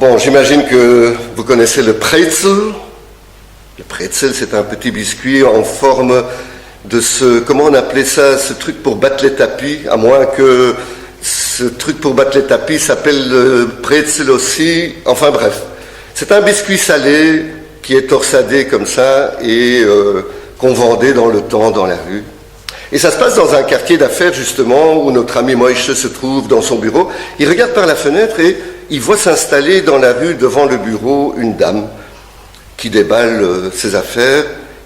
Bon, j'imagine que vous connaissez le pretzel. Le pretzel, c'est un petit biscuit en forme de ce, comment on appelait ça, ce truc pour battre les tapis, à moins que ce truc pour battre les tapis s'appelle le pretzel aussi. Enfin bref, c'est un biscuit salé qui est torsadé comme ça et qu'on vendait dans le temps dans la rue. Et ça se passe dans un quartier d'affaires justement où notre ami Moïse se trouve dans son bureau. Il regarde par la fenêtre et il voit s'installer dans la rue devant le bureau une dame qui déballe ses affaires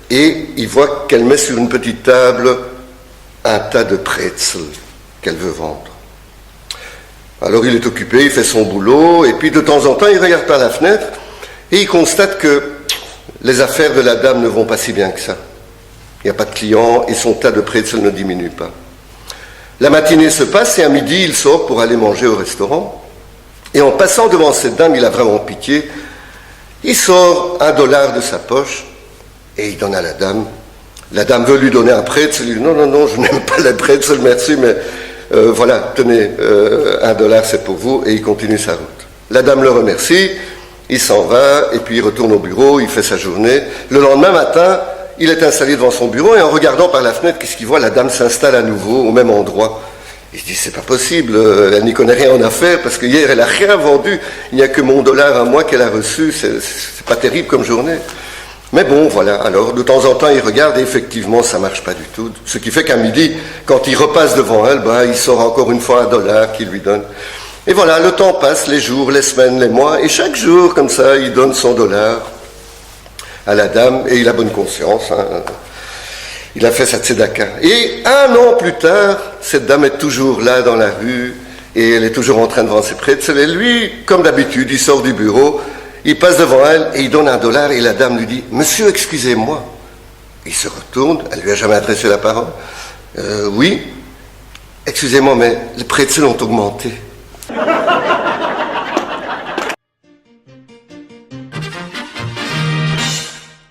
et il voit qu'elle met sur une petite table un tas de pretzels qu'elle veut vendre. Alors il est occupé, il fait son boulot et puis de temps en temps il regarde par la fenêtre et il constate que les affaires de la dame ne vont pas si bien que ça. Il n'y a pas de clients et son tas de pretzels ne diminue pas. La matinée se passe et à midi il sort pour aller manger au restaurant. Et en passant devant cette dame, il a vraiment pitié. Il sort $1 de sa poche et il donne à la dame. La dame veut lui donner un pretzel. Il dit non, je n'aime pas les pretzels, merci, mais voilà, tenez, $1, c'est pour vous. Et il continue sa route. La dame le remercie, il s'en va et puis il retourne au bureau, il fait sa journée. Le lendemain matin, il est installé devant son bureau et en regardant par la fenêtre, qu'est-ce qu'il voit? La dame s'installe à nouveau au même endroit. Il se dit, c'est pas possible, elle n'y connaît rien en affaires parce que hier elle a rien vendu, il n'y a que mon $1 à moi qu'elle a reçu, c'est pas terrible comme journée. Mais bon, voilà, alors de temps en temps il regarde et effectivement ça marche pas du tout. Ce qui fait qu'à midi, quand il repasse devant elle, il sort encore une fois $1 qu'il lui donne. Et voilà, le temps passe, les jours, les semaines, les mois, et chaque jour, comme ça, il donne son $1 à la dame et il a bonne conscience. Il a fait sa tzedaka. Et 1 an plus tard, cette dame est toujours là dans la rue et elle est toujours en train de vendre ses pretzels. Et lui, comme d'habitude, il sort du bureau, il passe devant elle et il donne $1 et la dame lui dit « Monsieur, excusez-moi ». Il se retourne, elle lui a jamais adressé la parole. « Oui, excusez-moi, mais les pretzels ont augmenté. »